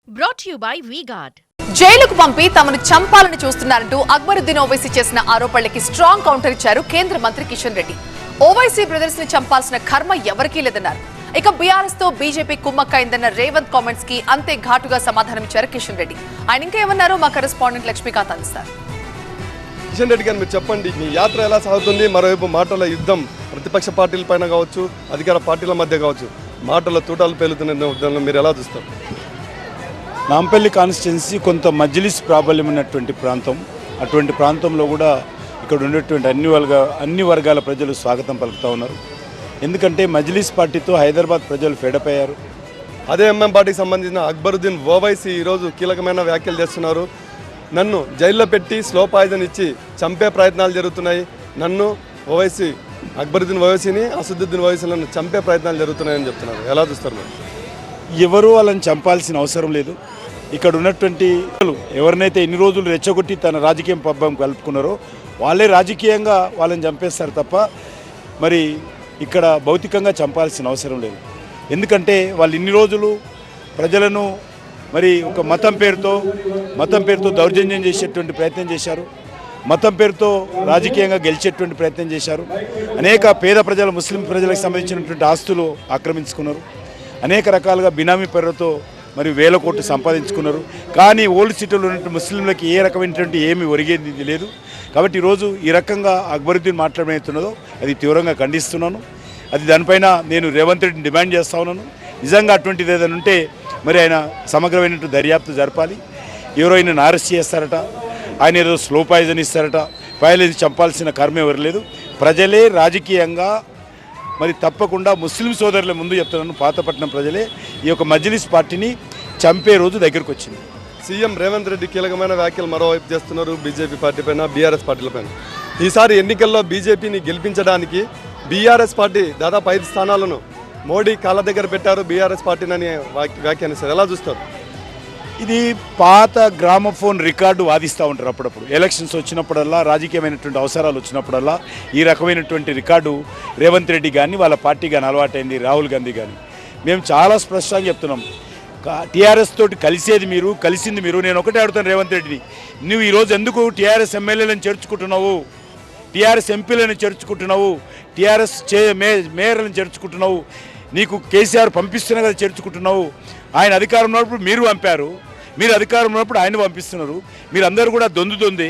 Brought to you by V-Guard. జైలుకు పంపి తమను చంపాలని చూస్తున్నారంటూ అక్బరుద్దీన్ ఓవైసీ చేసిన ఆరోపణలకి స్ట్రాంగ్ కౌంటర్ ఇచ్చారు కేంద్ర మంత్రి కిషన్ రెడ్డి. ఓవైసీ బ్రదర్స్ ని చంపాల్సిన కర్మ ఎవరికీ లేదన్నారు. ఇక బీఆర్ఎస్ తో బీజేపీ కుమ్మక్కైందన్న రేవంత్ కామెంట్స్ కి అంతే ఘాటుగా సమాధానం ఇచ్చారు కిషన్ రెడ్డి. ఆయన ఇంకా ఏమన్నారో మా కరెస్పాండెంట్ లక్ష్మీకాంత్ అందిస్తారు. కిషన్ రెడ్డి గారు, మీరు చెప్పండి, మీ యాత్ర ఎలా సాగుతుంది? మరోవైపు మాటల యుద్ధం ప్రతిపక్ష పార్టీల పైన కావచ్చు, అధికార పార్టీల మధ్య కావచ్చు, మాటల తూటాలు పేలుతున్న మీరు ఎలా చూస్తారు? నాంపల్లి కాన్స్టిట్యున్సీ కొంత మజ్లిస్ ప్రాబల్యం ఉన్నటువంటి ప్రాంతం. అటువంటి ప్రాంతంలో కూడా ఇక్కడ ఉన్నటువంటి అన్ని వర్గాల ప్రజలు స్వాగతం పలుకుతూ ఉన్నారు. ఎందుకంటే మజ్లిస్ పార్టీతో హైదరాబాద్ ప్రజలు ఫెడప్ అయ్యారు. అదే ఎంఎం పార్టీకి సంబంధించిన అక్బరుద్దీన్ ఓవైసీ ఈరోజు కీలకమైన వ్యాఖ్యలు చేస్తున్నారు. నన్ను జైల్లో పెట్టి స్లో పాయిజన్ ఇచ్చి చంపే ప్రయత్నాలు జరుగుతున్నాయి. నన్ను అక్బరుద్దీన్ ఓవైసీని, అసదుద్దీన్ ఓవైసీలను చంపే ప్రయత్నాలు జరుగుతున్నాయని చెప్తున్నారు. ఎలా చూస్తారు మీరు? ఎవరు వాళ్ళని చంపాల్సిన అవసరం లేదు. ఇక్కడ ఉన్నటువంటి ఎవరినైతే ఇన్ని రోజులు రెచ్చగొట్టి తన రాజకీయం పబ్బం కలుపుకున్నారో వాళ్ళే రాజకీయంగా వాళ్ళని చంపేస్తారు తప్ప మరి ఇక్కడ భౌతికంగా చంపాల్సిన అవసరం లేదు. ఎందుకంటే వాళ్ళు ఇన్ని రోజులు ప్రజలను మరి ఒక మతం పేరుతో దౌర్జన్యం చేసేటువంటి ప్రయత్నం చేశారు. మతం పేరుతో రాజకీయంగా గెలిచేటువంటి ప్రయత్నం చేశారు. అనేక పేద ప్రజల, ముస్లిం ప్రజలకు సంబంధించినటువంటి ఆస్తులు ఆక్రమించుకున్నారు. అనేక రకాలుగా బినామీ పేరుతో మరి వేల కోట్లు సంపాదించుకున్నారు. కానీ ఓల్డ్ సిటీలో ఉన్నటువంటి ముస్లింలకి ఏ రకమైనటువంటి ఏమి ఒరిగేది లేదు. కాబట్టి ఈరోజు ఈ రకంగా అక్బరుద్దీన్ మాట్లాడమవుతున్నదో అది తీవ్రంగా ఖండిస్తున్నాను. అది దానిపైన నేను రేవంత్ రెడ్డిని డిమాండ్ చేస్తా ఉన్నాను. నిజంగా అటువంటిది ఏదైనా ఉంటే మరి ఆయన సమగ్రమైనటువంటి దర్యాప్తు జరపాలి. ఎవరో ఆయనను అరెస్ట్ చేస్తారట, ఆయన ఏదో స్లో పాయిజన్ ఇస్తారట, పాయలేది చంపాల్సిన కర్మ ఎవరు లేదు. ప్రజలే రాజకీయంగా మరి తప్పకుండా ముస్లిం సోదరుల ముందు చెప్తున్నాను, పాతపట్నం ప్రజలే ఈ యొక్క మజ్లిస్ పార్టీని చంపే రోజు దగ్గరకు వచ్చింది. సీఎం రేవంత్ రెడ్డి కీలకమైన వ్యాఖ్యలు మరోవైపు చేస్తున్నారు బీజేపీ పార్టీ పైన, బీఆర్ఎస్ పార్టీల పైన. ఈసారి ఎన్నికల్లో బీజేపీని గెలిపించడానికి బీఆర్ఎస్ పార్టీ దాదాపు 5 స్థానాలను మోడీ కాళ్ళ దగ్గర పెట్టారు బీఆర్ఎస్ పార్టీని వ్యాఖ్యానిస్తారు. ఎలా చూస్తారు? ఇది పాత గ్రామఫోన్ రికార్డు వాదిస్తూ ఉంటారు అప్పుడప్పుడు. ఎలక్షన్స్ వచ్చినప్పుడల్లా, రాజకీయమైనటువంటి అవసరాలు వచ్చినప్పుడల్లా ఈ రకమైనటువంటి రికార్డు రేవంత్ రెడ్డి కానీ వాళ్ళ పార్టీ కానీ అలవాటైంది, రాహుల్ గాంధీ కానీ. మేము చాలా స్పష్టంగా చెప్తున్నాం, టీఆర్ఎస్ తోటి కలిసింది మీరు. నేను ఒకటే అడుగుతాను రేవంత్ రెడ్డిని, నువ్వు ఈరోజు ఎందుకు టీఆర్ఎస్ ఎమ్మెల్యేలను చేర్చుకుంటున్నావు, టీఆర్ఎస్ ఎంపీలను చేర్చుకుంటున్నావు, టీఆర్ఎస్ మేయర్లను చేర్చుకుంటున్నావు? నీకు కేసీఆర్ పంపిస్తున్నా కదా చేర్చుకుంటున్నావు. ఆయన అధికారం ఉన్నప్పుడు మీరు పంపారు, మీరు అధికారం ఉన్నప్పుడు ఆయన పంపిస్తున్నారు. మీరందరూ కూడా దొందే,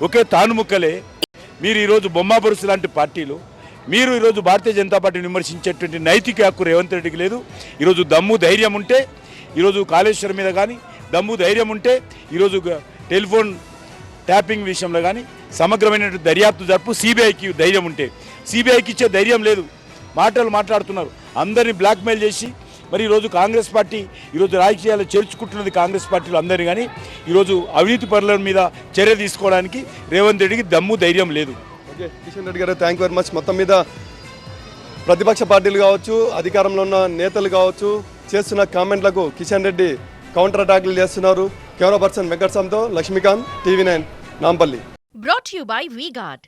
ఒకే తానుముక్కలే. మీరు ఈరోజు బొమ్మాబరుసు లాంటి పార్టీలు, మీరు ఈరోజు భారతీయ జనతా పార్టీని విమర్శించేటువంటి నైతిక హక్కు రేవంత్ రెడ్డికి లేదు. ఈరోజు దమ్ము ధైర్యం ఉంటే ఈరోజు కాళేశ్వరం మీద కానీ, దమ్ము ధైర్యం ఉంటే ఈరోజు టెలిఫోన్ ట్యాపింగ్ విషయంలో కానీ సమగ్రమైనటువంటి దర్యాప్తు జరుపు. సిబిఐకి ధైర్యం ఉంటే, సిబిఐకి ఇచ్చే ధైర్యం లేదు. మాటలు మాట్లాడుతున్నారు, అందరినీ బ్లాక్మెయిల్ చేసి. మరి ఈరోజు కాంగ్రెస్ పార్టీ ఈరోజు రాజకీయాలు చేర్చుకుంటున్నది కాంగ్రెస్ పార్టీలు అందరినీ. కానీ ఈరోజు అవినీతి పరుల మీద చర్య తీసుకోవడానికి రేవంత్ రెడ్డికి దమ్ము ధైర్యం లేదు. ఓకే, కిషన్ రెడ్డి గారు, థ్యాంక్ యూ వెరీ మచ్. మొత్తం మీద ప్రతిపక్ష పార్టీలు కావచ్చు, అధికారంలో ఉన్న నేతలు కావచ్చు, చేస్తున్న కామెంట్లకు కిషన్ రెడ్డి కౌంటర్ అటాక్లు చేస్తున్నారు. కెమెరా పర్సన్ వెంకటస్వామితో Laxmikant, TV9 Nampally. Brought to you by V-Guard.